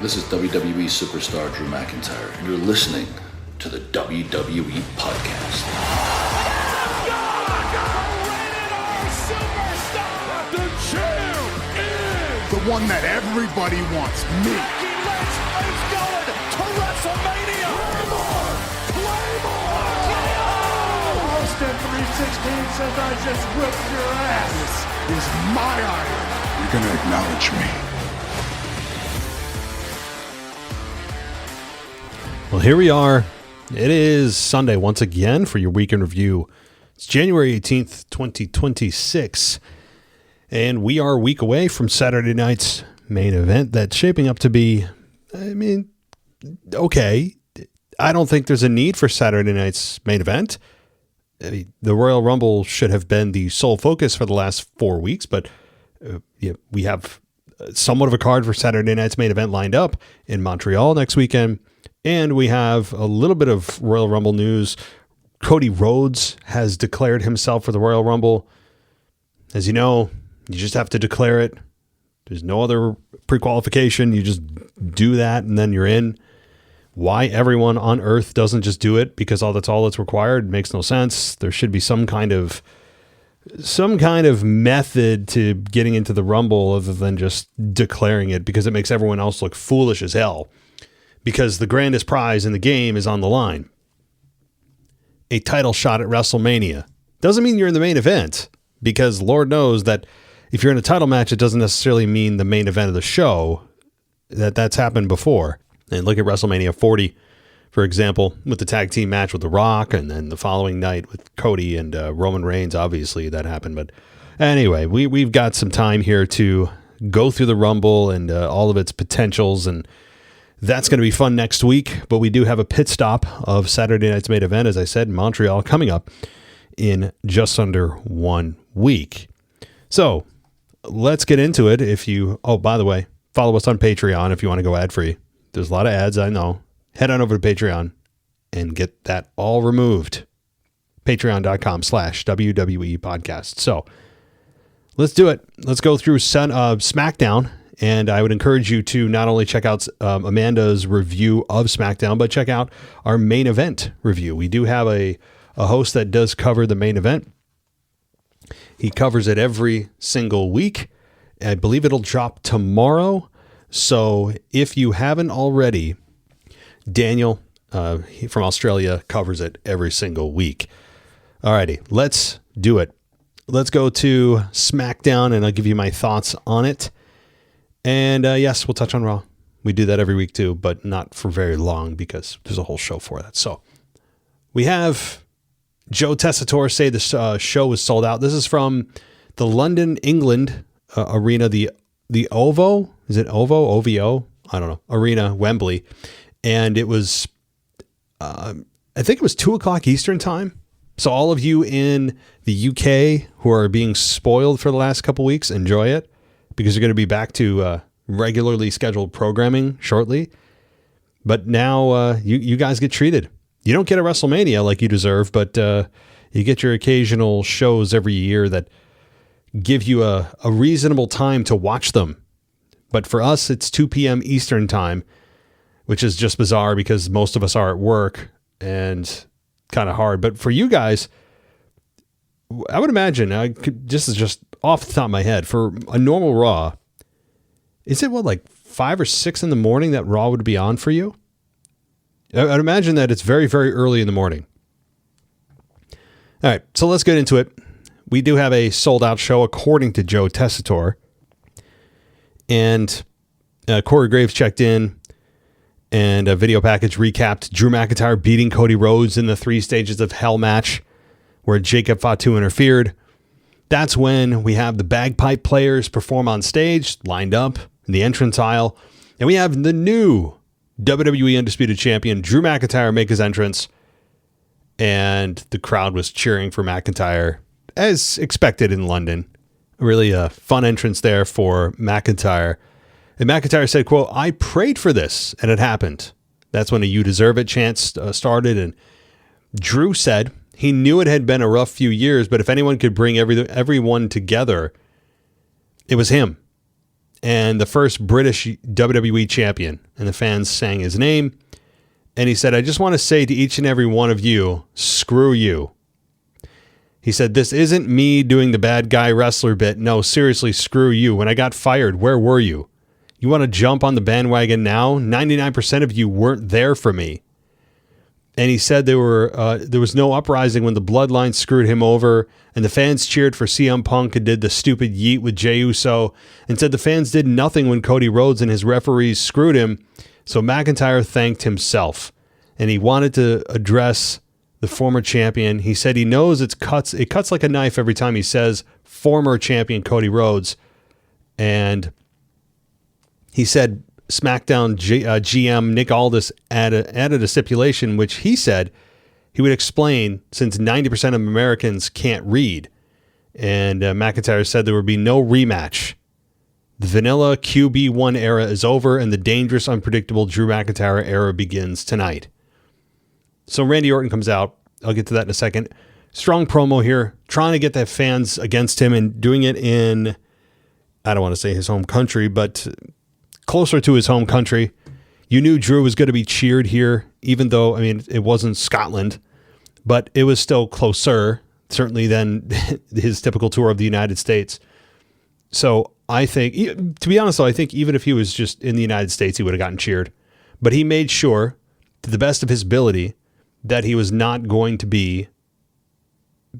This is WWE superstar Drew McIntyre, and you're listening to the WWE Podcast. The champ is the one that everybody wants, me. Becky Lynch is going to WrestleMania. Claymore! Austin 316 says I just whipped your ass. This is my iron. You're going to acknowledge me. Well, here we are. It is Sunday once again for your weekend review. It's January 18th, 2026, and we are a week away from Saturday night's main event that's shaping up to be, okay. I don't think there's a need for Saturday night's main event. The Royal Rumble should have been the sole focus for the last 4 weeks, but we have somewhat of a card for Saturday night's main event lined up in Montreal next weekend. And we have a little bit of Royal Rumble news. Cody Rhodes has declared himself for the Royal Rumble. As you know, you just have to declare it. There's no other pre-qualification. You just do that and then you're in. Why everyone on earth doesn't just do it because that's all that's required makes no sense. There should be some kind of method to getting into the Rumble other than just declaring it, because it makes everyone else look foolish as hell. Because the grandest prize in the game is on the line. A title shot at WrestleMania. Doesn't mean you're in the main event, because Lord knows that if you're in a title match, it doesn't necessarily mean the main event of the show. That's happened before. And look at WrestleMania 40, for example, with the tag team match with The Rock, and then the following night with Cody and Roman Reigns. Obviously, that happened. But anyway, we've got some time here to go through the Rumble and all of its potentials, and that's going to be fun next week, but we do have a pit stop of Saturday night's main event, as I said, in Montreal, coming up in just under 1 week. So let's get into it. By the way, follow us on Patreon if you want to go ad-free. There's a lot of ads, I know. Head on over to Patreon and get that all removed. Patreon.com/WWE podcast. So let's do it. Let's go through SmackDown. And I would encourage you to not only check out Amanda's review of SmackDown, but check out our main event review. We do have a host that does cover the main event. He covers it every single week. I believe it'll drop tomorrow. So if you haven't already, Daniel from Australia covers it every single week. Alrighty, let's do it. Let's go to SmackDown and I'll give you my thoughts on it. And yes, we'll touch on Raw. We do that every week too, but not for very long because there's a whole show for that. So we have Joe Tessitore say the show is sold out. This is from the London, England arena, the OVO. Is it OVO? OVO? I don't know. Arena, Wembley. And it was, I think it was 2:00 Eastern time. So all of you in the UK who are being spoiled for the last couple weeks, enjoy it, because you're going to be back to regularly scheduled programming shortly. But now you guys get treated. You don't get a WrestleMania like you deserve, but you get your occasional shows every year that give you a reasonable time to watch them. But for us, it's 2 p.m. Eastern time, which is just bizarre because most of us are at work and kind of hard. But for you guys, I would imagine, this is just off the top of my head, for a normal Raw, is it like 5 or 6 in the morning that Raw would be on for you? I'd imagine that it's very, very early in the morning. All right, so let's get into it. We do have a sold out show according to Joe Tessitore. And Corey Graves checked in, and a video package recapped Drew McIntyre beating Cody Rhodes in the 3 stages of Hell match, where Jacob Fatu interfered. That's when we have the bagpipe players perform on stage, lined up in the entrance aisle. And we have the new WWE Undisputed Champion, Drew McIntyre, make his entrance. And the crowd was cheering for McIntyre, as expected in London. Really a fun entrance there for McIntyre. And McIntyre said, quote, "I prayed for this, and it happened." That's when a "You Deserve It" chant started. And Drew said he knew it had been a rough few years, but if anyone could bring everyone together, it was him. and the first British WWE champion, and the fans sang his name. And he said, I just want to say to each and every one of you, screw you. He said, this isn't me doing the bad guy wrestler bit. No, seriously, screw you. When I got fired, where were you? You want to jump on the bandwagon now? 99% of you weren't there for me. And he said there was no uprising when the Bloodline screwed him over, and the fans cheered for CM Punk and did the stupid yeet with Jey Uso, and said the fans did nothing when Cody Rhodes and his referees screwed him. So McIntyre thanked himself, and he wanted to address the former champion. He said he knows it cuts like a knife every time he says former champion Cody Rhodes, and he said SmackDown GM Nick Aldis added a stipulation which he said he would explain since 90% of Americans can't read. And McIntyre said there would be no rematch. The vanilla QB1 era is over and the dangerous, unpredictable Drew McIntyre era begins tonight. So Randy Orton comes out. I'll get to that in a second. Strong promo here, trying to get the fans against him and doing it in, I don't want to say his home country, but closer to his home country. You knew Drew was going to be cheered here, even though, it wasn't Scotland, but it was still closer, certainly, than his typical tour of the United States. So I think, to be honest, though, I think even if he was just in the United States, he would have gotten cheered. But he made sure, to the best of his ability, that he was not going to be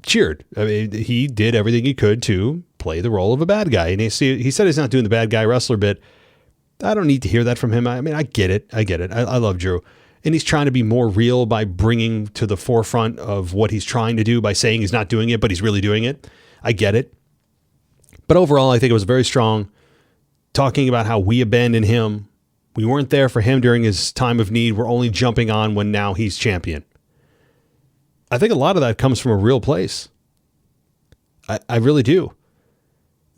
cheered. He did everything he could to play the role of a bad guy. And he said he's not doing the bad guy wrestler bit. I don't need to hear that from him. I get it. I love Drew. And he's trying to be more real by bringing to the forefront of what he's trying to do by saying he's not doing it, but he's really doing it. I get it. But overall, I think it was very strong, talking about how we abandoned him. We weren't there for him during his time of need. We're only jumping on when now he's champion. I think a lot of that comes from a real place. I really do.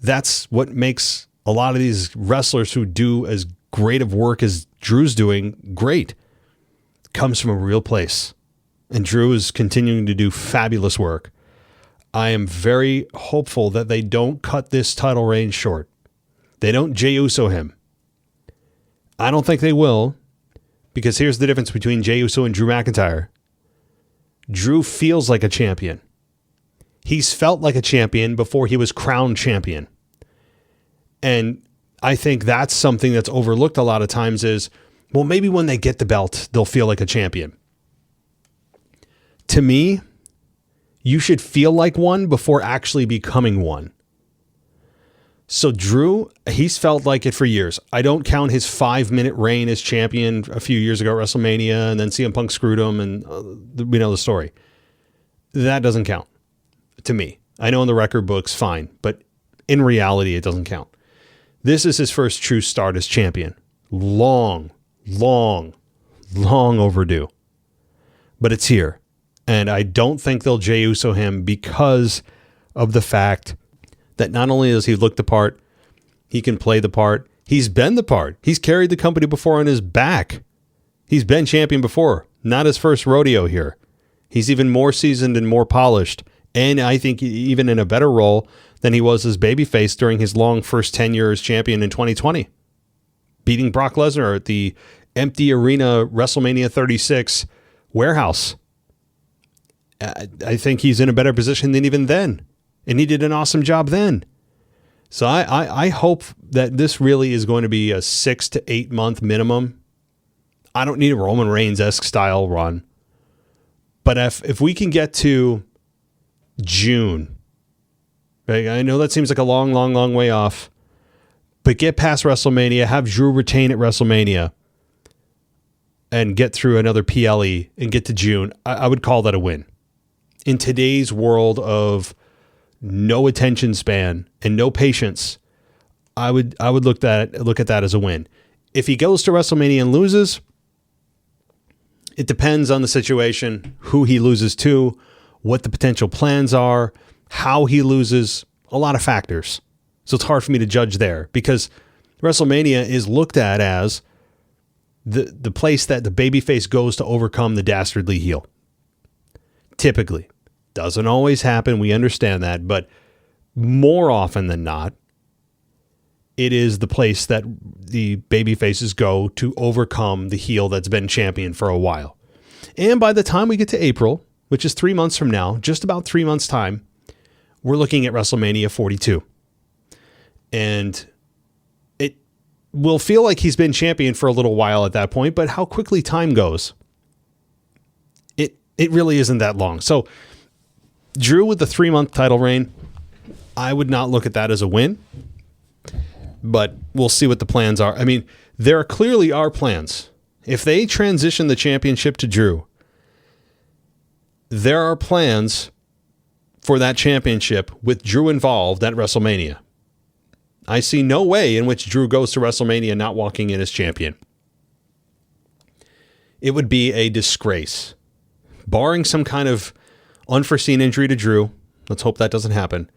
That's what makes a lot of these wrestlers who do as great of work as Drew's doing great. Comes from a real place. And Drew is continuing to do fabulous work. I am very hopeful that they don't cut this title reign short. They don't Jey Uso him. I don't think they will, because here's the difference between Jey Uso and Drew McIntyre. Drew feels like a champion. He's felt like a champion before he was crowned champion. And I think that's something that's overlooked a lot of times is, well, maybe when they get the belt, they'll feel like a champion. To me, you should feel like one before actually becoming one. So Drew, he's felt like it for years. I don't count his 5-minute reign as champion a few years ago at WrestleMania, and then CM Punk screwed him, and we know the story. That doesn't count to me. I know in the record books, fine, but in reality, it doesn't count. This is his first true start as champion. Long overdue. But it's here. And I don't think they'll Jey Uso him because of the fact that not only does he look the part, he can play the part. He's been the part. He's carried the company before on his back. He's been champion before. Not his first rodeo here. He's even more seasoned and more polished. And I think even in a better role than he was as babyface during his long first tenure as champion in 2020. Beating Brock Lesnar at the empty arena WrestleMania 36 warehouse. I think he's in a better position than even then. And he did an awesome job then. So I hope that this really is going to be a 6 to 8 month minimum. I don't need a Roman Reigns-esque style run. But if we can get to June, right? I know that seems like a long way off, but get past WrestleMania, have Drew retain at WrestleMania, and get through another PLE and get to June, I would call that a win. In today's world of no attention span and no patience, I would look at that as a win. If he goes to WrestleMania and loses, it depends on the situation, who he loses to, what the potential plans are, how he loses, a lot of factors. So it's hard for me to judge there because WrestleMania is looked at as the place that the babyface goes to overcome the dastardly heel. Typically. Doesn't always happen. We understand that. But more often than not, it is the place that the baby faces go to overcome the heel that's been champion for a while. And by the time we get to April, which is 3 months from now, just about 3 months' time, we're looking at WrestleMania 42. And it will feel like he's been champion for a little while at that point, but how quickly time goes, it really isn't that long. So Drew with the 3-month title reign, I would not look at that as a win, but we'll see what the plans are. I mean, there clearly are plans. If they transition the championship to Drew, there are plans for that championship with Drew involved at WrestleMania. I see no way in which Drew goes to WrestleMania not walking in as champion. It would be a disgrace. Barring some kind of unforeseen injury to Drew, let's hope that doesn't happen,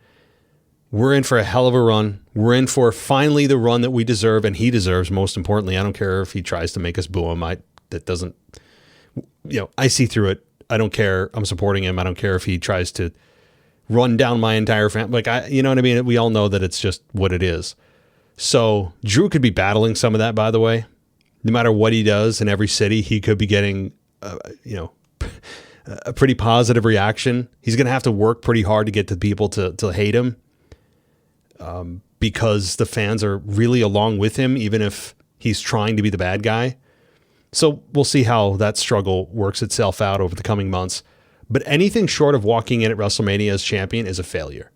we're in for a hell of a run. We're in for finally the run that we deserve and he deserves, most importantly. I don't care if he tries to make us boo him. I see through it. I don't care. I'm supporting him. I don't care if he tries to run down my entire family. You know what I mean? We all know that it's just what it is. So Drew could be battling some of that, by the way. No matter what he does in every city, he could be getting, a pretty positive reaction. He's going to have to work pretty hard to get the people to hate him, because the fans are really along with him, even if he's trying to be the bad guy. So we'll see how that struggle works itself out over the coming months. But anything short of walking in at WrestleMania as champion is a failure.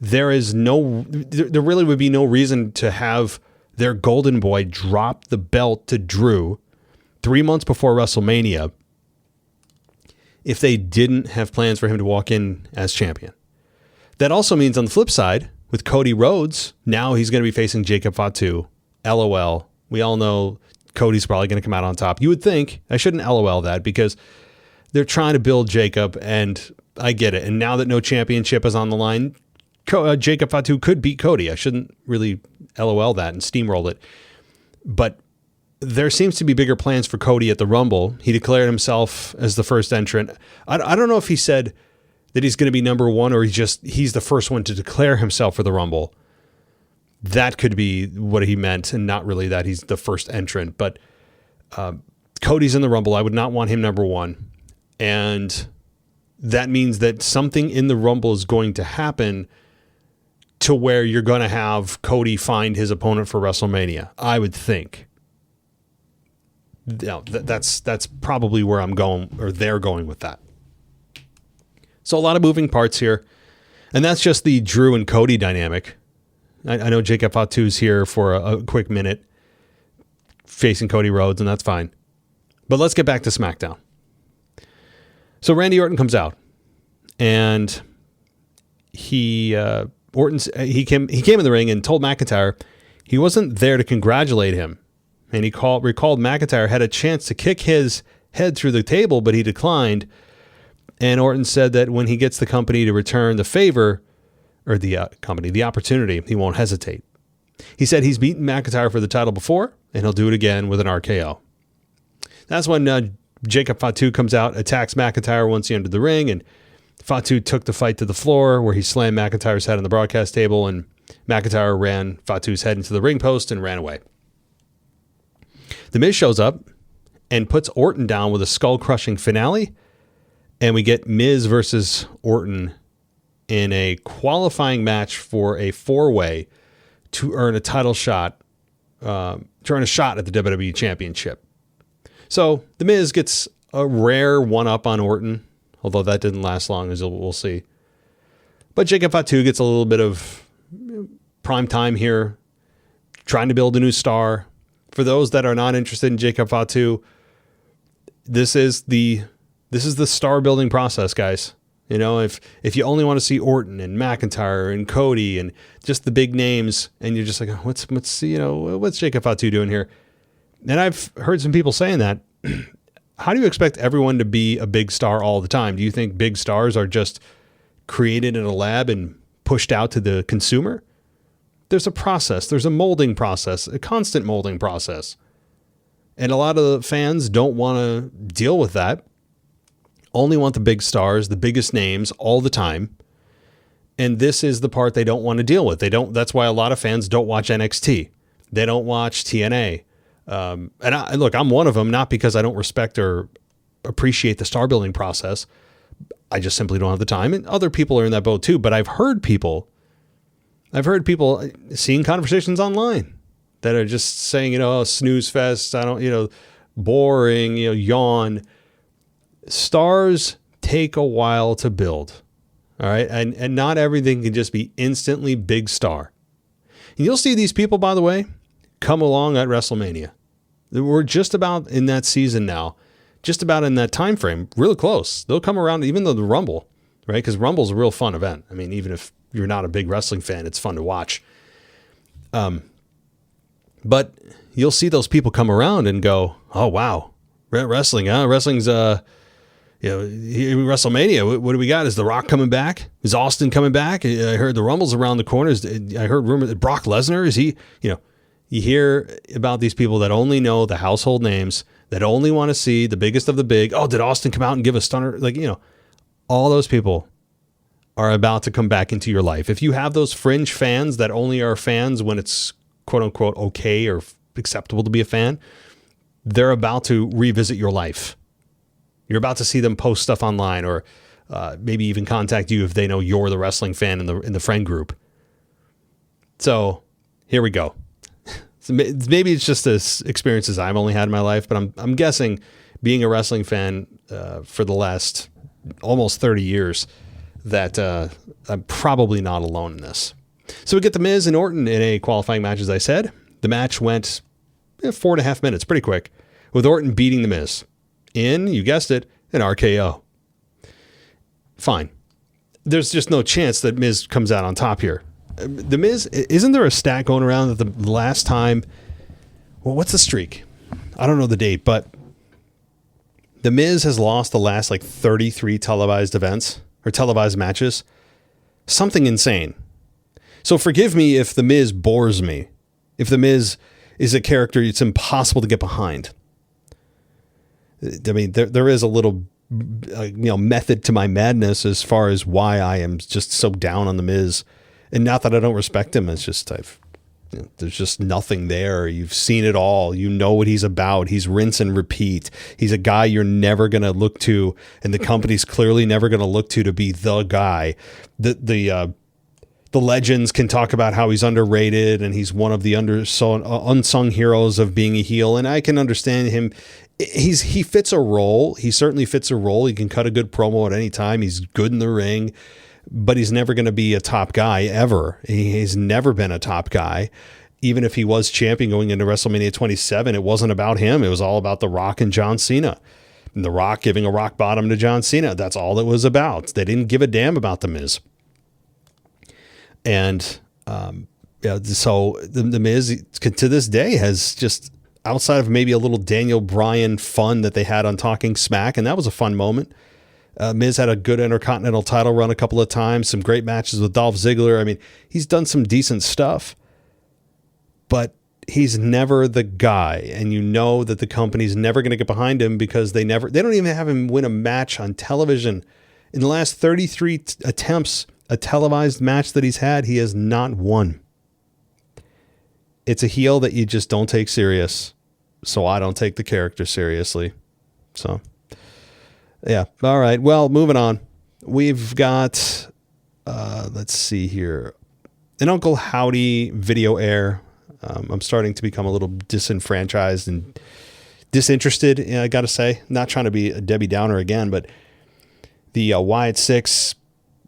There really would be no reason to have their golden boy drop the belt to Drew 3 months before WrestleMania if they didn't have plans for him to walk in as champion. That also means on the flip side, with Cody Rhodes, now he's going to be facing Jacob Fatu. LOL. We all know Cody's probably going to come out on top. You would think, I shouldn't LOL that, because they're trying to build Jacob, and I get it. And now that no championship is on the line, Jacob Fatu could beat Cody. I shouldn't really LOL that and steamroll it. But there seems to be bigger plans for Cody at the Rumble. He declared himself as the first entrant. I don't know if he said that he's going to be number one or he's the first one to declare himself for the Rumble. That could be what he meant, and not really that he's the first entrant. But Cody's in the Rumble. I would not want him number one. And that means that something in the Rumble is going to happen to where you're going to have Cody find his opponent for WrestleMania, I would think. That's probably where I'm going, or they're going with that. So a lot of moving parts here. And that's just the Drew and Cody dynamic. I know Jacob Fatu's here for a quick minute facing Cody Rhodes, and that's fine. But let's get back to SmackDown. So Randy Orton comes out, and he came in the ring and told McIntyre he wasn't there to congratulate him. And he recalled McIntyre had a chance to kick his head through the table, but he declined. And Orton said that when he gets the company to return the favor, or the opportunity, he won't hesitate. He said he's beaten McIntyre for the title before, and he'll do it again with an RKO. That's when Jacob Fatu comes out, attacks McIntyre once he entered the ring, and Fatu took the fight to the floor, where he slammed McIntyre's head on the broadcast table, and McIntyre ran Fatu's head into the ring post and ran away. The Miz shows up and puts Orton down with a skull-crushing finale, and we get Miz versus Orton in a qualifying match for a 4-way to earn a title shot, to earn a shot at the WWE Championship. So the Miz gets a rare one-up on Orton, although that didn't last long, as we'll see. But Jacob Fatu gets a little bit of prime time here, trying to build a new star. For those that are not interested in Jacob Fatu, this is the star building process, guys. You know, if you only want to see Orton and McIntyre and Cody and just the big names, and you're just like, what's Jacob Fatu doing here? And I've heard some people saying that. How do you expect everyone to be a big star all the time? Do you think big stars are just created in a lab and pushed out to the consumer? There's a process. There's a molding process, a constant molding process. And a lot of the fans don't want to deal with that. Only want the big stars, the biggest names all the time. And this is the part they don't want to deal with. That's why a lot of fans don't watch NXT. They don't watch TNA. Look, I'm one of them, not because I don't respect or appreciate the star building process. I just simply don't have the time. And other people are in that boat too. But I've heard people seeing conversations online that are just saying, oh, snooze fest. I don't, boring, yawn. Stars take a while to build. All right. And not everything can just be instantly big star. And you'll see these people, by the way, come along at WrestleMania. We're just about in that season now, just about in that time frame, really close. They'll come around, even though the Rumble, right? Because Rumble's a real fun event. I mean, even if you're not a big wrestling fan, it's fun to watch. But you'll see those people come around and go, oh, wow, wrestling, huh? Wrestling's, WrestleMania, what do we got? Is The Rock coming back? Is Austin coming back? I heard the Rumble's around the corners. I heard rumor that Brock Lesnar, is he, you hear about these people that only know the household names, that only want to see the biggest of the big. Oh, did Austin come out and give a stunner? All those people are about to come back into your life. If you have those fringe fans that only are fans when it's quote unquote okay or acceptable to be a fan, they're about to revisit your life. You're about to see them post stuff online or maybe even contact you if they know you're the wrestling fan in the friend group. So here we go. So maybe it's just this experiences I've only had in my life, but I'm guessing being a wrestling fan for the last almost 30 years that I'm probably not alone in this. So we get The Miz and Orton in a qualifying match, as I said. The match went 4.5 minutes, pretty quick, with Orton beating The Miz in, you guessed it, an RKO. Fine. There's just no chance that Miz comes out on top here. The Miz, isn't there a stat going around that the last time, well, what's the streak? I don't know the date, but The Miz has lost the last 33 televised events or televised matches. Something insane. So forgive me if The Miz bores me. If The Miz is a character it's impossible to get behind. I mean, there is a little, method to my madness as far as why I am just so down on The Miz. And not that I don't respect him. It's just there's just nothing there. You've seen it all. You know what he's about. He's rinse and repeat. He's a guy you're never going to look to, and the company's clearly never going to look to be the guy. The legends can talk about how he's underrated and he's one of the unsung heroes of being a heel. And I can understand him. He fits a role. He certainly fits a role. He can cut a good promo at any time. He's good in the ring, but he's never going to be a top guy ever. He's never been a top guy. Even if he was champion going into WrestleMania 27, it wasn't about him. It was all about The Rock and John Cena. And The Rock giving a rock bottom to John Cena. That's all it was about. They didn't give a damn about The Miz. And so the Miz to this day has just, outside of maybe a little Daniel Bryan fun that they had on Talking Smack, and that was a fun moment. Miz had a good Intercontinental title run a couple of times, some great matches with Dolph Ziggler. I mean, he's done some decent stuff, but he's never the guy. And you know that the company's never going to get behind him because they don't even have him win a match on television. In the last 33 attempts, a televised match that he's had, he has not won. It's a heel that you just don't take serious. So I don't take the character seriously. So, yeah. All right. Well, moving on. We've got, let's see here, an Uncle Howdy video air. I'm starting to become a little disenfranchised and disinterested, I got to say. Not trying to be a Debbie Downer again, but the Wyatt 6,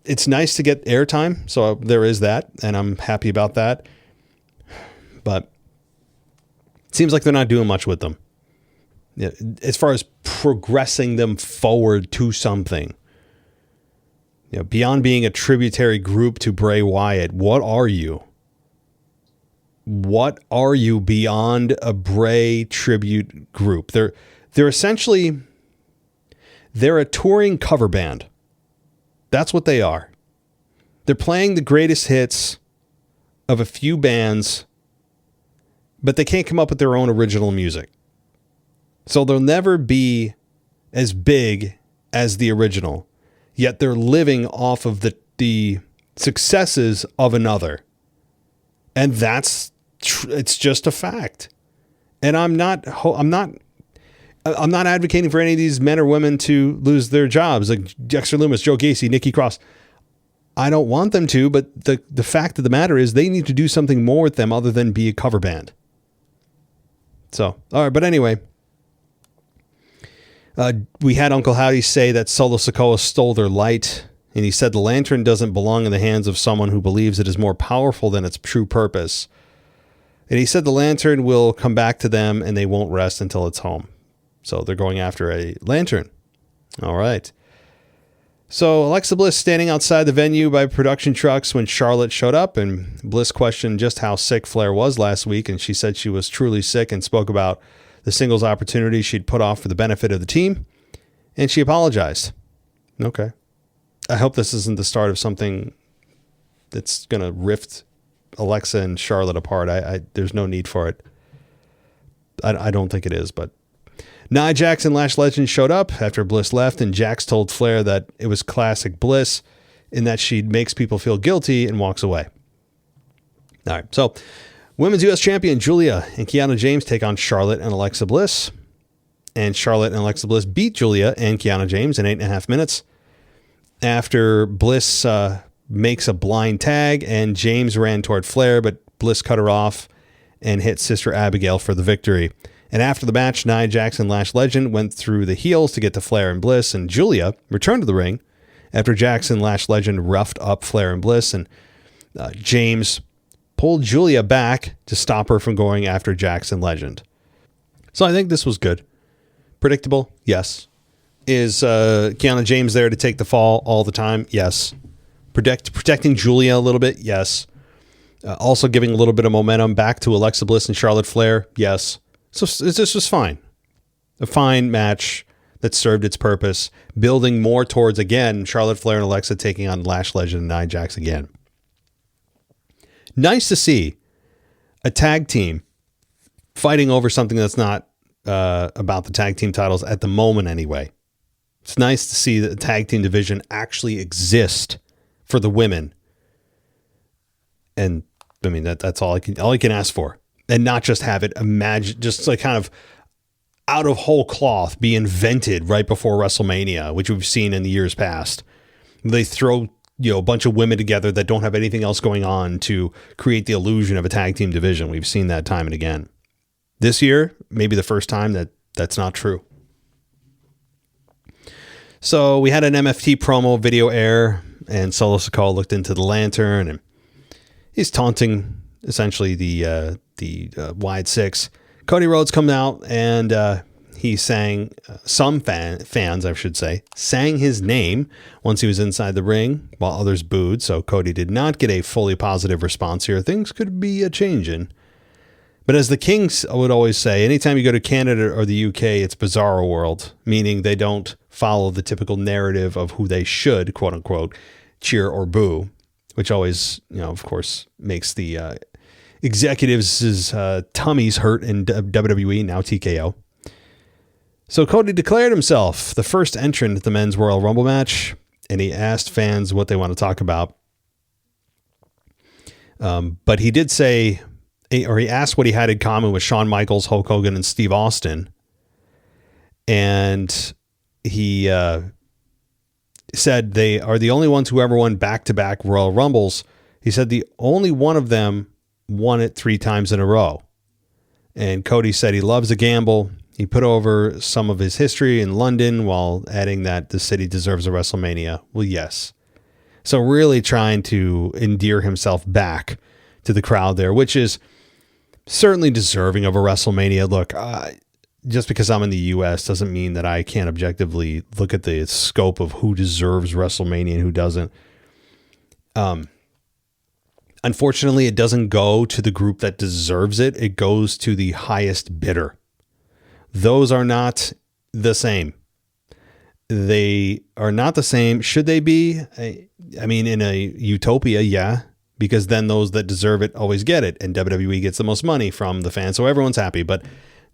it's nice to get airtime. So there is that, and I'm happy about that. But it seems like they're not doing much with them. Yeah, as far as progressing them forward to something. Beyond being a tributary group to Bray Wyatt, what are you? What are you beyond a Bray tribute group? They're essentially, they're a touring cover band. That's what they are. They're playing the greatest hits of a few bands, but they can't come up with their own original music. So they'll never be as big as the original, yet they're living off of the successes of another. And it's just a fact. And I'm not advocating for any of these men or women to lose their jobs, like Dexter Lumis, Joe Gacy, Nikki Cross. I don't want them to, but the fact of the matter is they need to do something more with them other than be a cover band. So, all right, but anyway, we had Uncle Howdy say that Solo Sikoa stole their light, and he said the lantern doesn't belong in the hands of someone who believes it is more powerful than its true purpose. And he said the lantern will come back to them and they won't rest until it's home. So they're going after a lantern. All right. So Alexa Bliss standing outside the venue by production trucks when Charlotte showed up, and Bliss questioned just how sick Flair was last week, and she said she was truly sick and spoke about the singles opportunity she'd put off for the benefit of the team, and she apologized. Okay. I hope this isn't the start of something that's going to rift Alexa and Charlotte apart. There's no need for it. I don't think it is, but Nia Jax and Lash Legend showed up after Bliss left, and Jax told Flair that it was classic Bliss in that she makes people feel guilty and walks away. All right, so Women's U.S. Champion Julia and Kiana James take on Charlotte and Alexa Bliss, and Charlotte and Alexa Bliss beat Julia and Kiana James in 8.5 minutes after Bliss makes a blind tag, and James ran toward Flair, but Bliss cut her off and hit Sister Abigail for the victory. And after the match, Nia Jax and Lash Legend went through the heels to get to Flair and Bliss, and Julia returned to the ring after Jax and Lash Legend roughed up Flair and Bliss, and James pulled Julia back to stop her from going after Jax and Legend. So I think this was good. Predictable? Yes. Is Kiana James there to take the fall all the time? Yes. Protecting Julia a little bit? Yes. Also giving a little bit of momentum back to Alexa Bliss and Charlotte Flair? Yes. So this was fine. A fine match that served its purpose, building more towards, again, Charlotte Flair and Alexa taking on Lash Legend and Nia Jax again. Nice to see a tag team fighting over something that's not about the tag team titles at the moment anyway. It's nice to see that the tag team division actually exist for the women. And I mean, that's all I can ask for. And not just have it just like kind of out of whole cloth be invented right before WrestleMania, which we've seen in the years past. They throw, a bunch of women together that don't have anything else going on to create the illusion of a tag team division. We've seen that time and again. This year, maybe the first time that's not true. So we had an MFT promo video air, and Solo Sikoa looked into the lantern, and he's taunting essentially the Wide Six. Cody Rhodes come out, and he sang, some fans, I should say, sang his name once he was inside the ring, while others booed. So Cody did not get a fully positive response here. Things could be a changing. But as the Kings would always say, anytime you go to Canada or the UK, it's bizarro world, meaning they don't follow the typical narrative of who they should, quote unquote, cheer or boo, which always, of course, makes the executives' tummies hurt in WWE, now TKO. So Cody declared himself the first entrant at the Men's Royal Rumble match, and he asked fans what they want to talk about. But he did say, or he asked what he had in common with Shawn Michaels, Hulk Hogan, and Steve Austin. And he said they are the only ones who ever won back-to-back Royal Rumbles. He said the only one of them won it 3 times in a row. And Cody said he loves a gamble. He put over some of his history in London while adding that the city deserves a WrestleMania. Well, yes. So really trying to endear himself back to the crowd there, which is certainly deserving of a WrestleMania. Look, just because I'm in the U.S. doesn't mean that I can't objectively look at the scope of who deserves WrestleMania and who doesn't. Unfortunately, it doesn't go to the group that deserves it. It goes to the highest bidder. Those are not the same. They are not the same. Should they be? I mean, in a utopia, yeah, because then those that deserve it always get it, and WWE gets the most money from the fans, so everyone's happy. But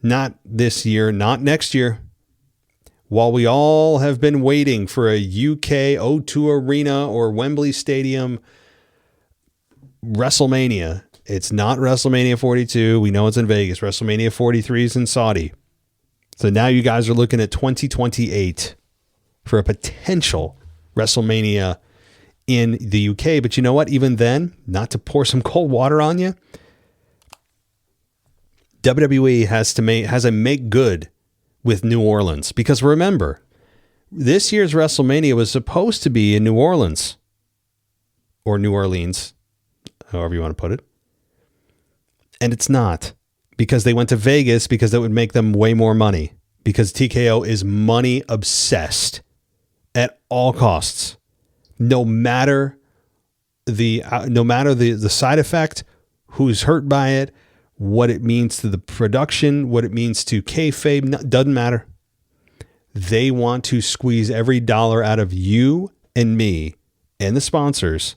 not this year, not next year. While we all have been waiting for a UK O2 Arena or Wembley Stadium WrestleMania. It's not WrestleMania 42. We know it's in Vegas. WrestleMania 43 is in Saudi. So now you guys are looking at 2028 for a potential WrestleMania in the UK. But you know what? Even then, not to pour some cold water on you, WWE has to make good with New Orleans. Because remember, this year's WrestleMania was supposed to be in New Orleans. Or New Orleans, however you want to put it. And it's not, because they went to Vegas because that would make them way more money, because TKO is money obsessed at all costs, no matter the side effect, who's hurt by it, what it means to the production, what it means to kayfabe, doesn't matter. They want to squeeze every dollar out of you and me and the sponsors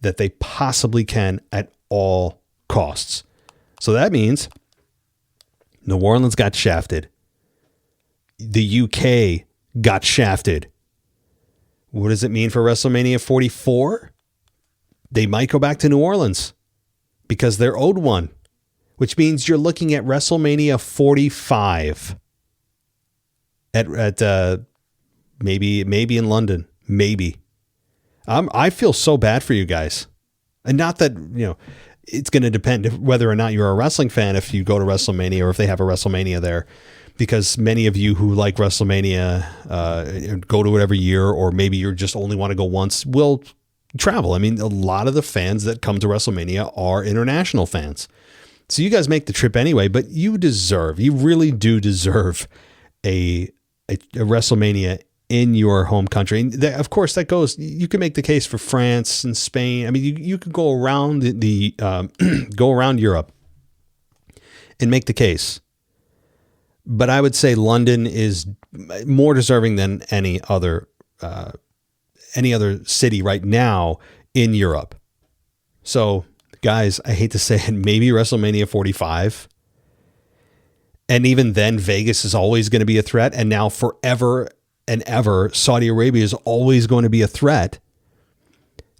that they possibly can at all costs. So that means New Orleans got shafted. The UK got shafted. What does it mean for WrestleMania 44? They might go back to New Orleans because they're owed one, which means you're looking at WrestleMania 45 at maybe in London, maybe. I feel so bad for you guys, and not that, it's going to depend whether or not you're a wrestling fan if you go to WrestleMania or if they have a WrestleMania there, because many of you who like WrestleMania go to it every year, or maybe you just only want to go once, will travel. I mean, a lot of the fans that come to WrestleMania are international fans. So you guys make the trip anyway, but you really do deserve a WrestleMania in your home country. And of course, that goes, you can make the case for France and Spain. I mean, you could go around go around Europe and make the case. But I would say London is more deserving than any other city right now in Europe. So, guys, I hate to say it, maybe WrestleMania 45. And even then, Vegas is always going to be a threat. And now forever and ever, Saudi Arabia is always going to be a threat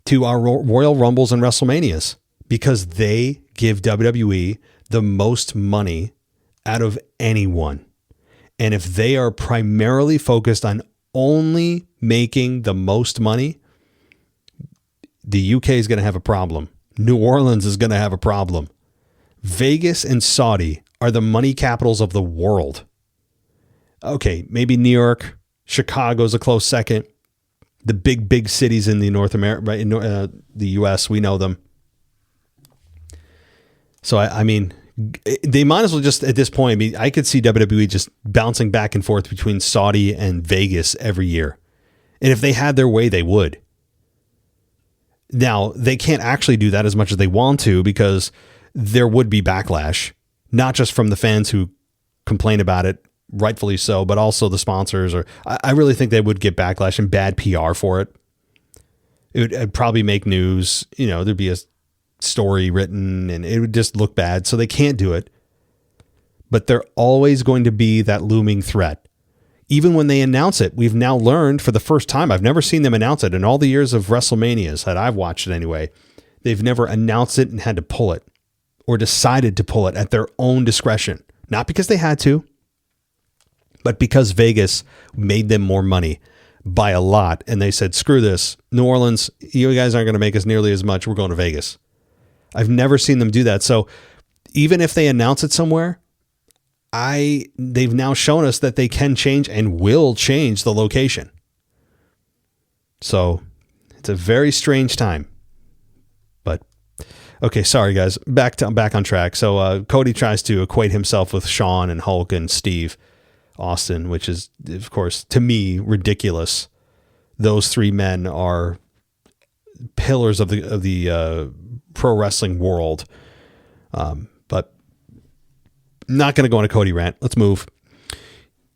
to our Royal Rumbles and WrestleManias, because they give WWE the most money out of anyone. And if they are primarily focused on only making the most money, the UK is going to have a problem. New Orleans is going to have a problem. Vegas and Saudi are the money capitals of the world. Okay, maybe New York, Chicago's a close second. The big cities in the North America, right, in the U.S., we know them. So I mean, they might as well just at this point. I mean, I could see WWE just bouncing back and forth between Saudi and Vegas every year, and if they had their way, they would. Now they can't actually do that as much as they want to, because there would be backlash, not just from the fans who complain about it, rightfully so, but also the sponsors. Or I really think they would get backlash and bad PR for it. It'd probably make news. There'd be a story written and it would just look bad. So they can't do it. But they're always going to be that looming threat. Even when they announce it, we've now learned for the first time, I've never seen them announce it in all the years of WrestleManias that I've watched it anyway. They've never announced it and had to pull it, or decided to pull it at their own discretion. Not because they had to, but because Vegas made them more money by a lot. And they said, screw this. New Orleans, you guys aren't going to make us nearly as much. We're going to Vegas. I've never seen them do that. So even if they announce it somewhere, they've now shown us that they can change and will change the location. So it's a very strange time. But okay, sorry guys. Back on track. So Cody tries to equate himself with Shawn and Hulk and Steve Austin, which is, of course, to me, ridiculous. Those three men are pillars of the pro wrestling world. But not going to go on a Cody rant. Let's move.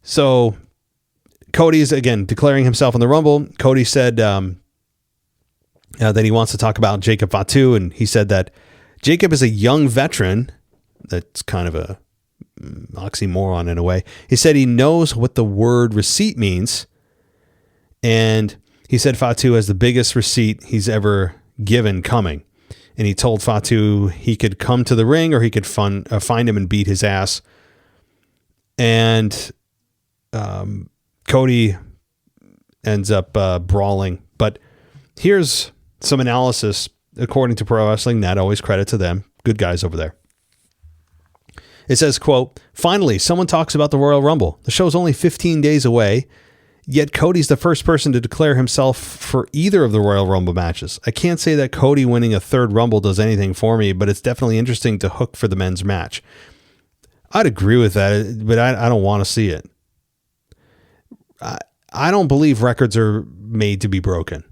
So Cody is again declaring himself in the Rumble. Cody said that he wants to talk about Jacob Fatu, and he said that Jacob is a young veteran. That's kind of a oxymoron in a way. He said he knows what the word receipt means, and he said Fatu has the biggest receipt he's ever given coming. and he told Fatu he could come to the ring or he could find him and beat his ass. And Cody ends up brawling. But here's some analysis according to Pro Wrestling Net. Always credit to them. Good guys over there. It says, quote, "Finally, someone talks about the Royal Rumble. The show's only 15 days away, yet Cody's the first person to declare himself for either of the Royal Rumble matches. I can't say that Cody winning a third Rumble does anything for me, but it's definitely interesting to hook for the men's match." I'd agree with that, but I don't want to see it. I don't believe records are made to be broken.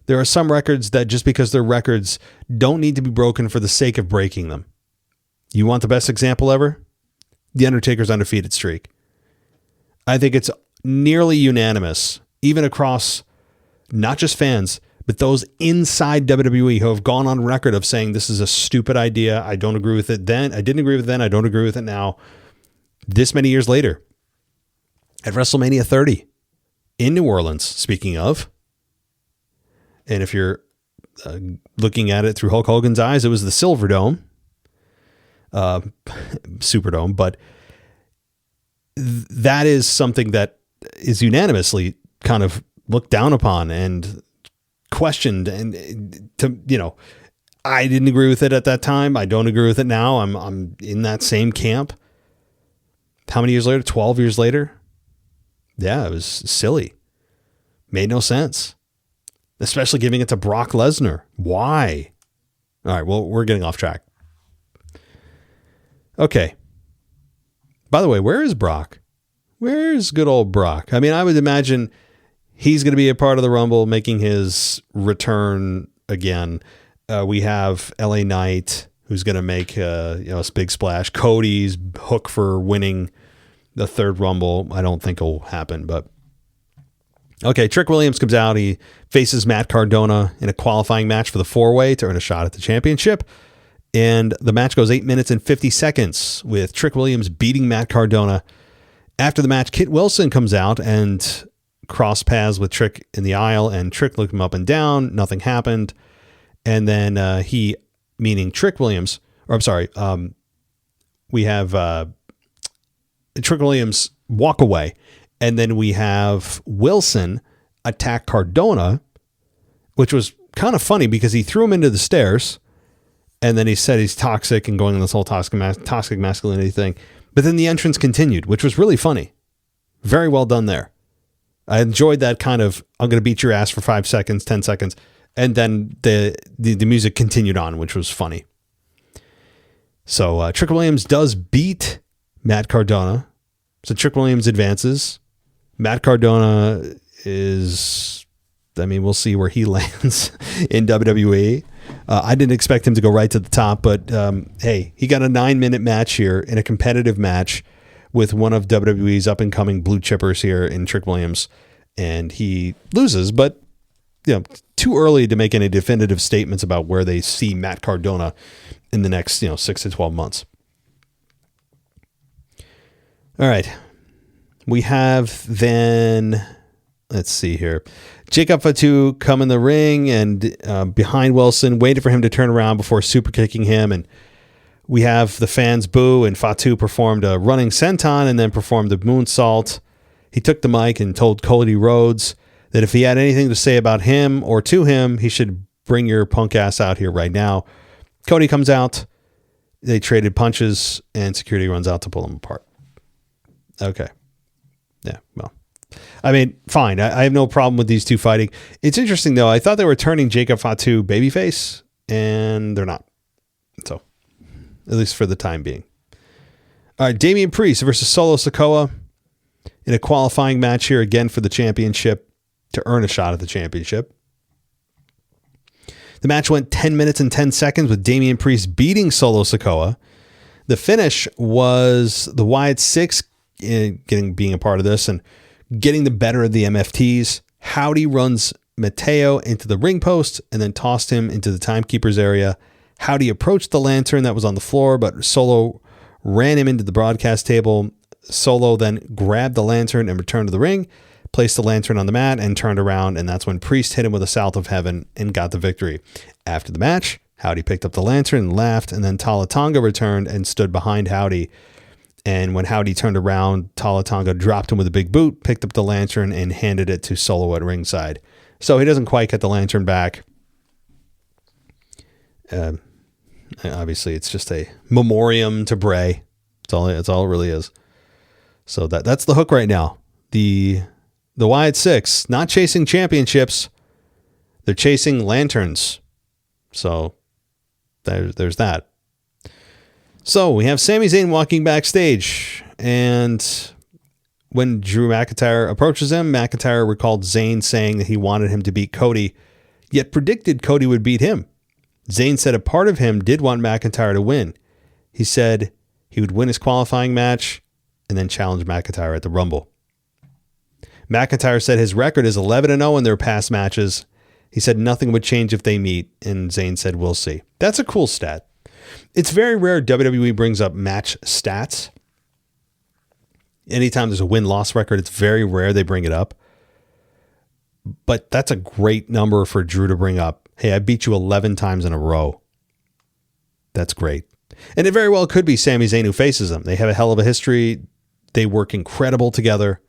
There are some records that just because they're records don't need to be broken for the sake of breaking them. You want the best example ever? The Undertaker's undefeated streak. I think it's nearly unanimous, even across not just fans, but those inside WWE who have gone on record of saying this is a stupid idea. I don't agree with it then. I didn't agree with it then. I don't agree with it now. This many years later, at WrestleMania 30 in New Orleans, speaking of, and if you're looking at it through Hulk Hogan's eyes, it was the Silver Dome. Superdome, but that is something that is unanimously kind of looked down upon and questioned, and I didn't agree with it at that time. I don't agree with it now. I'm in that same camp. How many years later? 12 years later? Yeah, it was silly. Made no sense. Especially giving it to Brock Lesnar. Why? All right, well, we're getting off track. Okay. By the way, where is Brock? Where's good old Brock? I mean, I would imagine he's going to be a part of the Rumble, making his return again. We have LA Knight, who's going to make a big splash. Cody's hook for winning the third Rumble. I don't think it'll happen, but okay. Trick Williams comes out. He faces Matt Cardona in a qualifying match for the 4-way to earn a shot at the championship. And the match goes 8 minutes and 50 seconds with Trick Williams beating Matt Cardona. After the match, Kit Wilson comes out and cross paths with Trick in the aisle, and Trick looked him up and down. Nothing happened. And then he, meaning Trick Williams, or I'm sorry, we have Trick Williams walk away. And then we have Wilson attack Cardona, which was kind of funny because he threw him into the stairs. And then he said he's toxic and going on this whole toxic masculinity thing. But then the entrance continued, which was really funny. Very well done there. I enjoyed that kind of, I'm going to beat your ass for 5 seconds, 10 seconds. And then the music continued on, which was funny. So Trick Williams does beat Matt Cardona. So Trick Williams advances. Matt Cardona is, we'll see where he lands in WWE. I didn't expect him to go right to the top, but hey, he got a 9-minute match here in a competitive match with one of WWE's up-and-coming blue chippers here in Trick Williams, and he loses, but too early to make any definitive statements about where they see Matt Cardona in the next 6 to 12 months. All right, we have then, let's see here. Jacob Fatu come in the ring and behind Wilson, waited for him to turn around before super kicking him. And we have the fans boo, and Fatu performed a running senton and then performed the moonsault. He took the mic and told Cody Rhodes that if he had anything to say about him or to him, he should bring your punk ass out here right now. Cody comes out. They traded punches and security runs out to pull them apart. Okay. Yeah, well. Fine. I have no problem with these two fighting. It's interesting, though. I thought they were turning Jacob Fatu babyface, and they're not. So, at least for the time being. All right, Damian Priest versus Solo Sikoa in a qualifying match here again for the championship to earn a shot at the championship. The match went 10 minutes and 10 seconds with Damian Priest beating Solo Sikoa. The finish was the Wyatt Six being a part of this and getting the better of the MFTs. Howdy runs Mateo into the ring post and then tossed him into the timekeeper's area. Howdy approached the lantern that was on the floor, but Solo ran him into the broadcast table. Solo then grabbed the lantern and returned to the ring. placed the lantern on the mat, and turned around, and that's when Priest hit him with a South of Heaven and got the victory. After the match, Howdy picked up the lantern and laughed, and then Tala Tonga returned and stood behind Howdy. And when Howdy turned around, Tala Tonga dropped him with a big boot, picked up the lantern, and handed it to Solo at ringside. So he doesn't quite get the lantern back. Obviously, it's just a memoriam to Bray. That's all it really is. So that's the hook right now. The Wyatt Six, not chasing championships. They're chasing lanterns. So there's that. So we have Sami Zayn walking backstage, and when Drew McIntyre approaches him, McIntyre recalled Zayn saying that he wanted him to beat Cody, yet predicted Cody would beat him. Zayn said a part of him did want McIntyre to win. He said he would win his qualifying match and then challenge McIntyre at the Rumble. McIntyre said his record is 11-0 in their past matches. He said nothing would change if they meet, and Zayn said we'll see. That's a cool stat. It's very rare WWE brings up match stats. Anytime there's a win-loss record, it's very rare they bring it up. But that's a great number for Drew to bring up. Hey, I beat you 11 times in a row. That's great. And it very well could be Sami Zayn who faces him. They have a hell of a history. They work incredible together.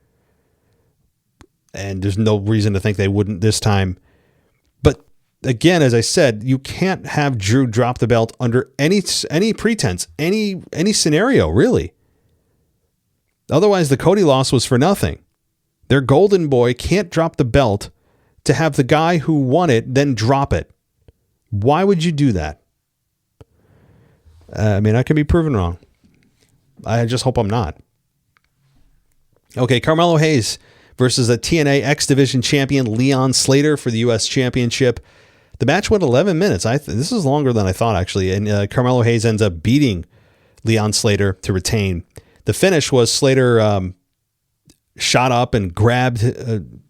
And there's no reason to think they wouldn't this time. But again, as I said, you can't have Drew drop the belt under any pretense, any scenario, really. Otherwise, the Cody loss was for nothing. Their golden boy can't drop the belt to have the guy who won it then drop it. Why would you do that? I can be proven wrong. I just hope I'm not. Okay, Carmelo Hayes versus a TNA X Division champion Leon Slater for the U.S. Championship. The match went 11 minutes. This is longer than I thought, actually. And Carmelo Hayes ends up beating Leon Slater to retain. The finish was Slater shot up and grabbed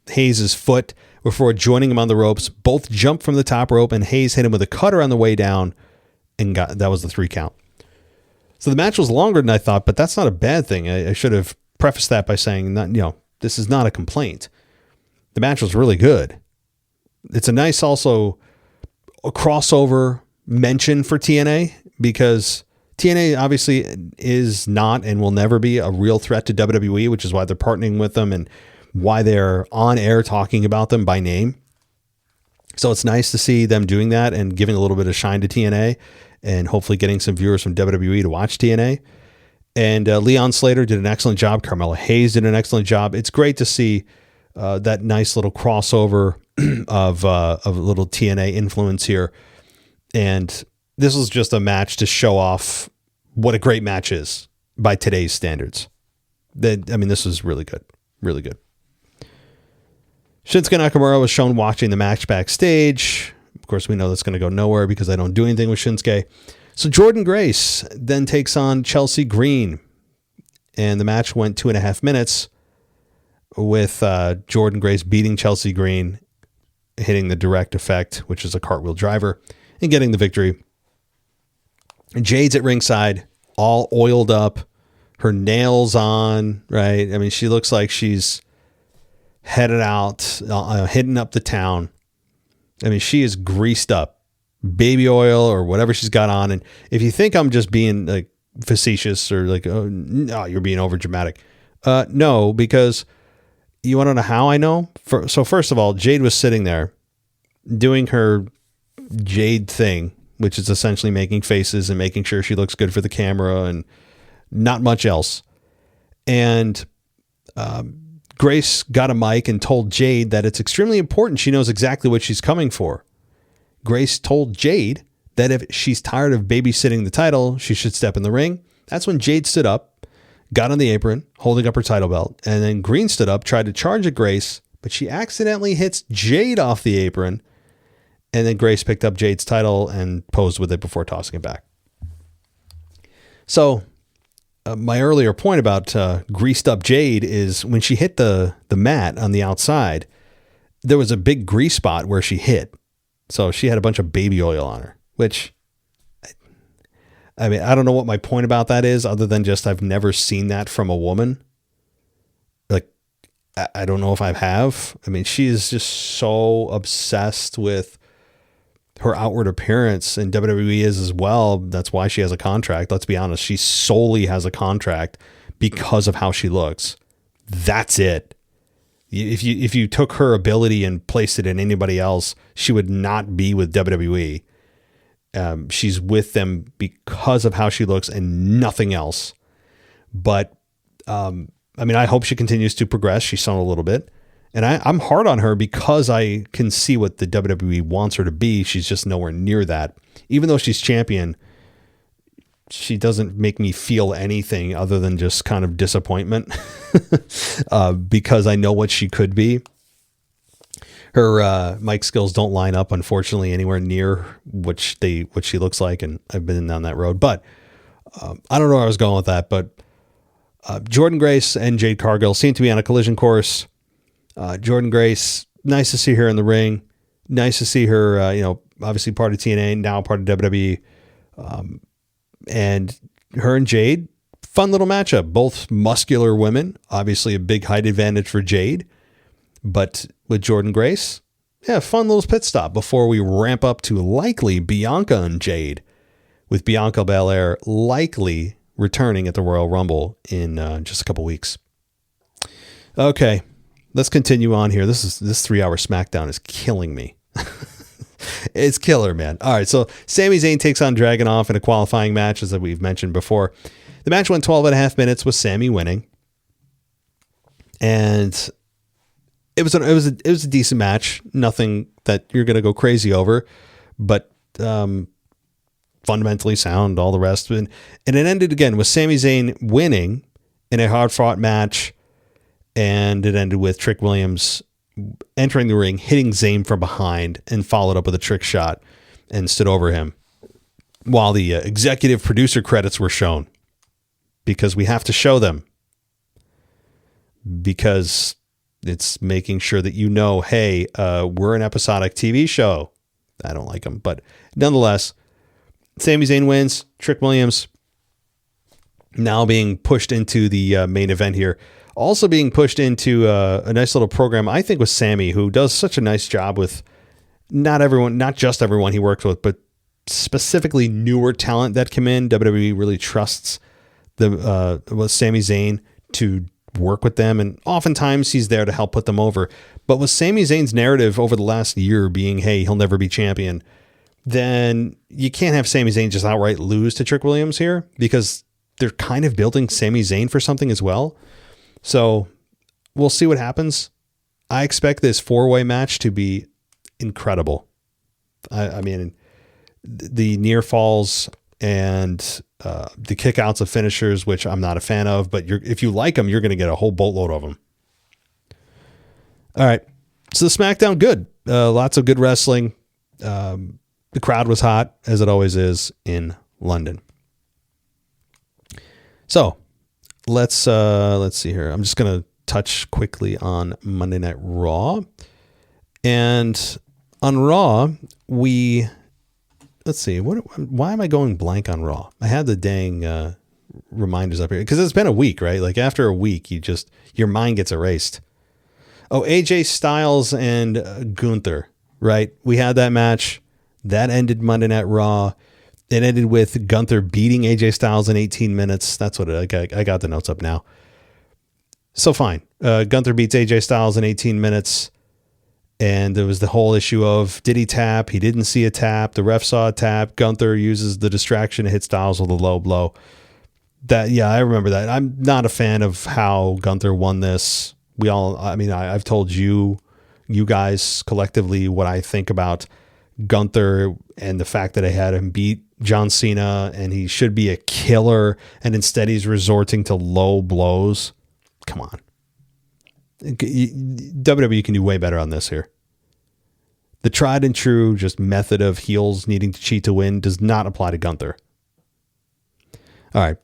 Hayes' foot before joining him on the ropes. Both jumped from the top rope, and Hayes hit him with a cutter on the way down, and that was the 3 count. So the match was longer than I thought, but that's not a bad thing. I should have prefaced that by saying, this is not a complaint. The match was really good. It's a nice also a crossover mention for TNA, because TNA obviously is not and will never be a real threat to WWE, which is why they're partnering with them and why they're on air talking about them by name. So it's nice to see them doing that and giving a little bit of shine to TNA and hopefully getting some viewers from WWE to watch TNA. And Leon Slater did an excellent job. Carmelo Hayes did an excellent job. It's great to see that nice little crossover of a little TNA influence here. And this was just a match to show off what a great match is by today's standards. This was really good. Really good. Shinsuke Nakamura was shown watching the match backstage. Of course, we know that's going to go nowhere because I don't do anything with Shinsuke. So Jordynne Grace then takes on Chelsea Green. And the match went 2.5 minutes with Jordynne Grace beating Chelsea Green, hitting the direct effect, which is a cartwheel driver, and getting the victory. And Jade's at ringside, all oiled up, her nails on, right? She looks like she's headed out, hitting up the town. She is greased up, baby oil or whatever she's got on. And if you think I'm just being like facetious or like, oh, no, you're being over dramatic. No, because you want to know how I know? So first of all, Jade was sitting there doing her Jade thing, which is essentially making faces and making sure she looks good for the camera and not much else. And Grace got a mic and told Jade that it's extremely important she knows exactly what she's coming for. Grace told Jade that if she's tired of babysitting the title, she should step in the ring. That's when Jade stood up, got on the apron, holding up her title belt, and then Green stood up, tried to charge at Grace, but she accidentally hits Jade off the apron, and then Grace picked up Jade's title and posed with it before tossing it back. So my earlier point about greased up Jade is when she hit the mat on the outside, there was a big grease spot where she hit. So she had a bunch of baby oil on her, which, I don't know what my point about that is other than just I've never seen that from a woman. Like, I don't know if I have. I mean, she is just so obsessed with her outward appearance, and WWE is as well. That's why she has a contract. Let's be honest. She solely has a contract because of how she looks. That's it. If you took her ability and placed it in anybody else, she would not be with WWE. She's with them because of how she looks and nothing else. But, I mean, I hope she continues to progress. She's shown a little bit. And I'm hard on her because I can see what the WWE wants her to be. She's just nowhere near that. Even though she's champion, she doesn't make me feel anything other than just kind of disappointment because I know what she could be. Her mic skills don't line up, unfortunately, anywhere near what she looks like, and I've been down that road. But I don't know where I was going with that. But Jordynne Grace and Jade Cargill seem to be on a collision course. Jordynne Grace, nice to see her in the ring. Nice to see her, obviously part of TNA, now part of WWE. And her and Jade, fun little matchup. Both muscular women, obviously a big height advantage for Jade. But with Jordynne Grace, yeah, fun little pit stop before we ramp up to likely Bianca and Jade, with Bianca Belair likely returning at the Royal Rumble in just a couple weeks. Okay, let's continue on here. This 3-hour SmackDown is killing me. It's killer, man. All right, so Sami Zayn takes on Dragunov in a qualifying match, as we've mentioned before. The match went 12 and a half minutes with Sami winning. And it was a decent match. Nothing that you're going to go crazy over, but fundamentally sound, all the rest. And it ended again with Sami Zayn winning in a hard-fought match, and it ended with Trick Williams entering the ring, hitting Zayn from behind, and followed up with a trick shot and stood over him while the executive producer credits were shown, because we have to show them, because it's making sure that hey, we're an episodic TV show. I don't like them, but nonetheless, Sami Zayn wins. Trick Williams now being pushed into the main event here. Also being pushed into a nice little program, I think, with Sami, who does such a nice job with not just everyone he works with, but specifically newer talent that come in. WWE really trusts with Sami Zayn to work with them, and oftentimes he's there to help put them over. But with Sami Zayn's narrative over the last year being, hey, he'll never be champion, then you can't have Sami Zayn just outright lose to Trick Williams here, because they're kind of building Sami Zayn for something as well. So we'll see what happens. I expect this 4-way match to be incredible. I mean, the near falls and the kickouts of finishers, which I'm not a fan of, but if you like them, you're going to get a whole boatload of them. All right. So the SmackDown, good. Lots of good wrestling. The crowd was hot, as it always is in London. So let's see here. I'm just going to touch quickly on Monday Night Raw. And on Raw, let's see, why am I going blank on Raw? I had the dang reminders up here, because it's been a week, right? Like after a week, your mind gets erased. Oh, AJ Styles and Gunther, right? We had that match that ended Monday Night Raw. It ended with Gunther beating AJ Styles in 18 minutes. That's what I got the notes up now. So fine. Gunther beats AJ Styles in 18 minutes. And there was the whole issue of, did he tap? He didn't see a tap. The ref saw a tap. Gunther uses the distraction to hit Styles with a low blow. I remember that. I'm not a fan of how Gunther won this. I've told you guys collectively what I think about Gunther and the fact that I had him beat John Cena and he should be a killer, and instead he's resorting to low blows. Come on. WWE can do way better on this here. The tried and true just method of heels needing to cheat to win does not apply to Gunther. All right.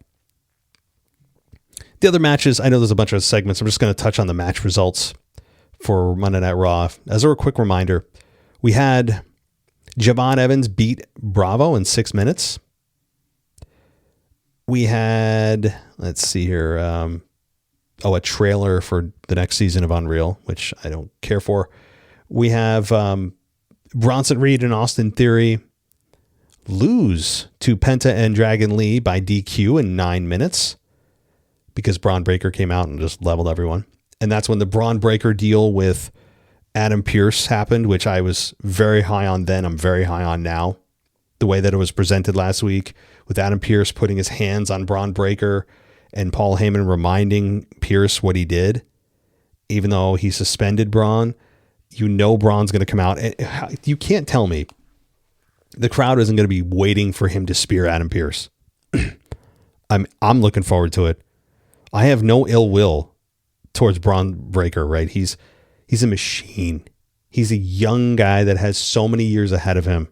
The other matches, I know there's a bunch of segments. I'm just going to touch on the match results for Monday Night Raw. As a quick reminder, we had Javon Evans beat Bravo in 6 minutes. We had, let's see here. a trailer for the next season of Unreal, which I don't care for. We have Bronson Reed and Austin Theory lose to Penta and Dragon Lee by DQ in 9 minutes because Braun Breaker came out and just leveled everyone. And that's when the Braun Breaker deal with Adam Pearce happened, which I was very high on then. I'm very high on now. The way that it was presented last week with Adam Pearce putting his hands on Braun Breaker and Paul Heyman reminding Pearce what he did, even though he suspended Braun. You know Braun's going to come out. You can't tell me the crowd isn't going to be waiting for him to spear Adam Pearce. I'm looking forward to it. I have no ill will towards Braun Breaker, right? He's a machine. He's a young guy that has so many years ahead of him.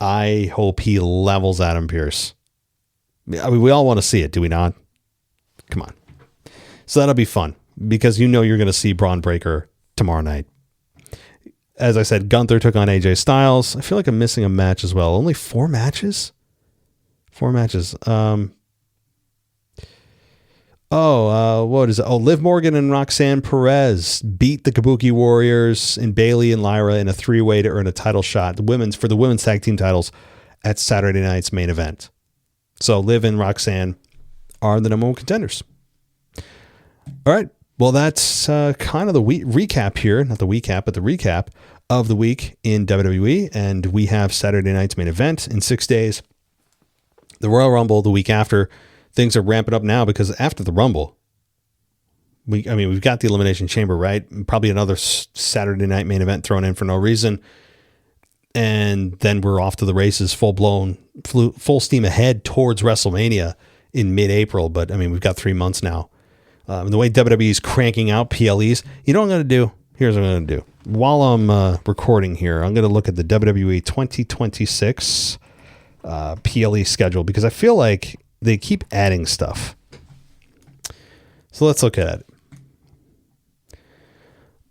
I hope he levels Adam Pearce. I mean, we all want to see it, do we not? Come on. So that'll be fun because you know you're going to see Braun Breaker tomorrow night. As I said, Gunther took on AJ Styles. I feel like I'm missing a match as well. Only 4 matches? 4 matches. What is it? Oh, Liv Morgan and Roxanne Perez beat the Kabuki Warriors and Bayley and Lyra in a 3-way to earn a title shot, for the women's tag team titles at Saturday night's main event. So Liv and Roxanne are the number 1 contenders. All right. Well, that's kind of the recap here. Not the recap, but the recap of the week in WWE. And we have Saturday night's main event in 6 days. The Royal Rumble the week after. Things are ramping up now because after the Rumble, we've got the Elimination Chamber, right? Probably another Saturday night main event thrown in for no reason. And then we're off to the races, full steam ahead towards WrestleMania in mid-April. But I mean, we've got 3 months now. And the way WWE is cranking out PLEs, you know what I'm going to do? Here's what I'm going to do. While I'm recording here, I'm going to look at the WWE 2026 PLE schedule because I feel like they keep adding stuff. So let's look at it.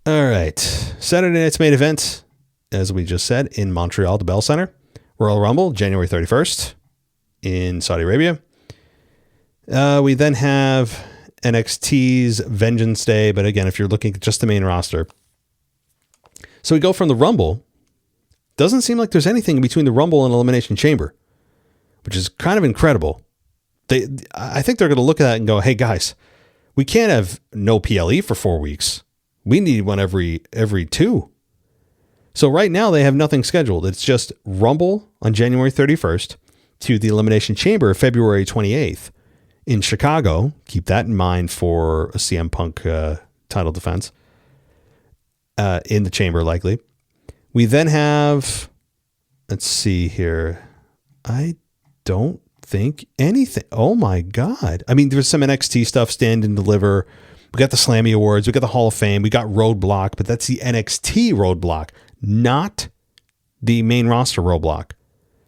All right. Saturday night's main event, as we just said, in Montreal, the Bell Center. Royal Rumble, January 31st in Saudi Arabia. We then have NXT's Vengeance Day, but again, if you're looking at just the main roster. So we go from the Rumble. Doesn't seem like there's anything in between the Rumble and Elimination Chamber, which is kind of incredible. I think they're going to look at that and go, hey guys, we can't have no PLE for 4 weeks. We need one every 2. So right now they have nothing scheduled. It's just Rumble on January 31st to the Elimination Chamber February 28th in Chicago. Keep that in mind for a CM Punk title defense in the Chamber likely. We then have, let's see here. I don't think anything. Oh my God. I mean, there's some NXT stuff, Stand and Deliver. We got the Slammy Awards. We got the Hall of Fame. We got Roadblock, but that's the NXT Roadblock, not the main roster Roadblock.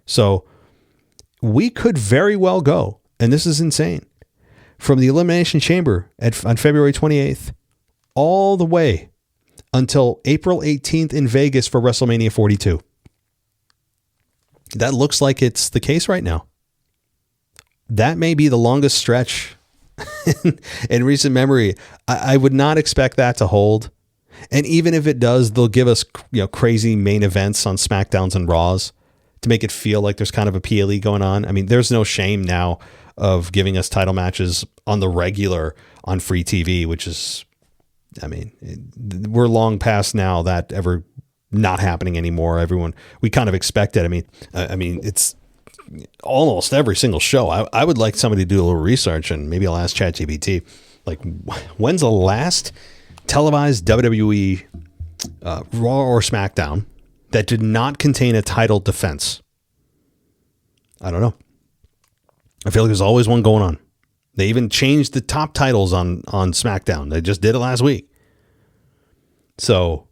So we could very well go, and this is insane, from the Elimination Chamber on February 28th all the way until April 18th in Vegas for WrestleMania 42. That looks like it's the case right now. That may be the longest stretch in recent memory. I would not expect that to hold. And even if it does, they'll give us crazy main events on SmackDowns and Raws to make it feel like there's kind of a PLE going on. I mean, there's no shame now of giving us title matches on the regular on free TV, which is, I mean, we're long past now that ever not happening anymore. We kind of expect it. I mean, it's almost every single show. I would like somebody to do a little research, and maybe I'll ask ChatGPT, like, when's the last televised WWE Raw or SmackDown that did not contain a title defense? I don't know. I feel like there's always one going on. They even changed the top titles on SmackDown. They just did it last week. So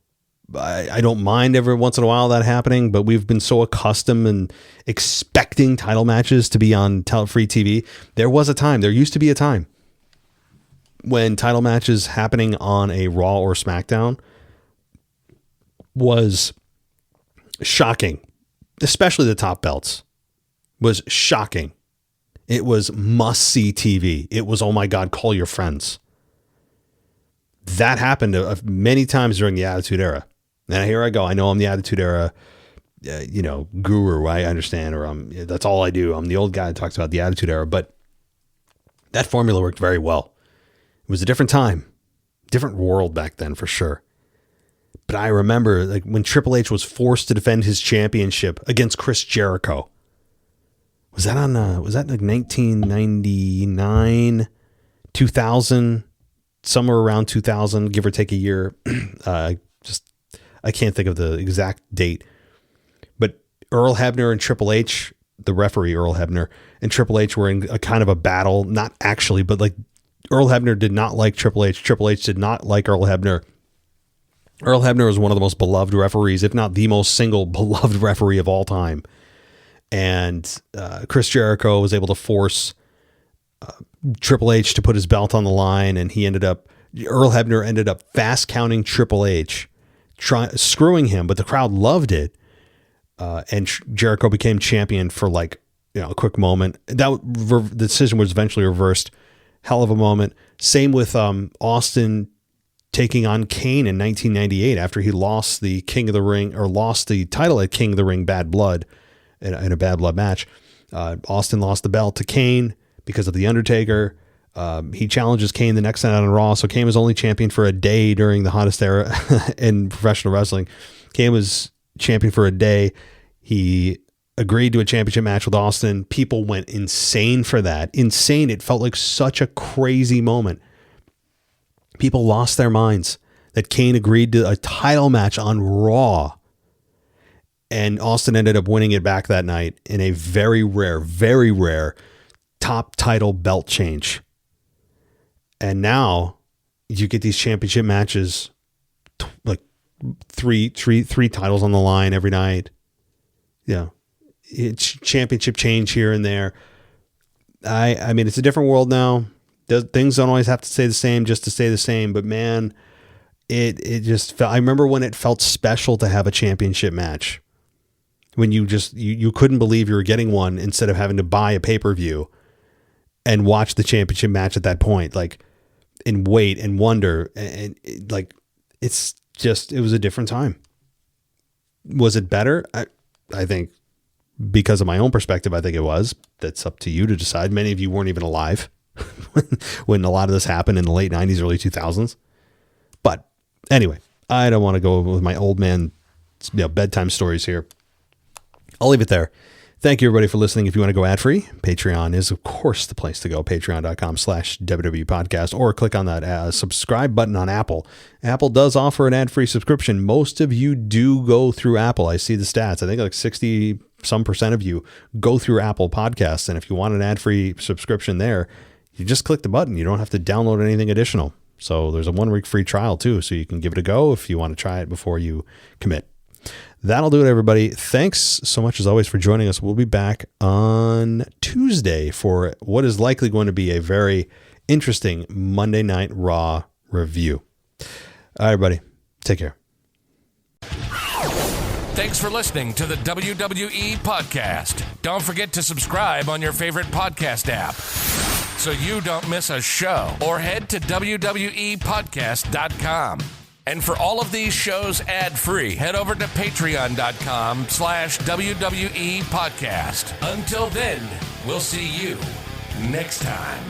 I don't mind every once in a while that happening, but we've been so accustomed and expecting title matches to be on free TV. There used to be a time when title matches happening on a Raw or SmackDown was shocking, especially the top belts was shocking. It was must-see TV. It was, oh my God, call your friends. That happened many times during the Attitude Era. And here I go. I know I'm the Attitude Era, guru. I understand, or that's all I do. I'm the old guy that talks about the Attitude Era. But that formula worked very well. It was a different time, different world back then for sure. But I remember like when Triple H was forced to defend his championship against Chris Jericho. Was that like 1999, 2000, somewhere around 2000, give or take a year? I can't think of the exact date. But Earl Hebner and Triple H, the referee Earl Hebner and Triple H were in a kind of a battle. Not actually, but like Earl Hebner did not like Triple H. Triple H did not like Earl Hebner. Earl Hebner was one of the most beloved referees, if not the most single beloved referee of all time. And Chris Jericho was able to force Triple H to put his belt on the line, and Earl Hebner ended up fast counting Triple H, screwing him, but the crowd loved it. And Jericho became champion for a quick moment. The decision was eventually reversed. Hell of a moment. Same with Austin taking on Kane in 1998 after he lost the King of the Ring, or lost the title at King of the Ring Bad Blood in a Bad Blood match. Austin lost the belt to Kane because of The Undertaker. He challenges Kane the next night on Raw. So Kane was only champion for a day during the hottest era in professional wrestling. Kane was champion for a day. He agreed to a championship match with Austin. People went insane for that. Insane. It felt like such a crazy moment. People lost their minds that Kane agreed to a title match on Raw. And Austin ended up winning it back that night in a very rare top title belt change. And now you get these championship matches, like three titles on the line every night. Yeah. It's championship change here and there. I mean, it's a different world now. Things don't always have to stay the same just to stay the same, but man, it just felt, I remember when it felt special to have a championship match. When you couldn't believe you were getting one instead of having to buy a pay-per-view and watch the championship match at that point, like, and wait and wonder. And like, it was a different time. Was it better? I think because of my own perspective, I think it was. That's up to you to decide. Many of you weren't even alive when a lot of this happened in the late 90s, early 2000s. But anyway, I don't want to go with my old man bedtime stories here. I'll leave it there. Thank you, everybody, for listening. If you want to go ad-free, Patreon is, of course, the place to go. Patreon.com/WWE podcast, or click on that subscribe button on Apple. Apple does offer an ad-free subscription. Most of you do go through Apple. I see the stats. I think like 60% of you go through Apple Podcasts. And if you want an ad-free subscription there, you just click the button. You don't have to download anything additional. So there's a 1-week free trial too. So you can give it a go if you want to try it before you commit. That'll do it, everybody. Thanks so much, as always, for joining us. We'll be back on Tuesday for what is likely going to be a very interesting Monday Night Raw review. All right, everybody. Take care. Thanks for listening to the WWE Podcast. Don't forget to subscribe on your favorite podcast app so you don't miss a show, or head to WWEpodcast.com. And for all of these shows ad-free, head over to patreon.com/WWE Podcast. Until then, we'll see you next time.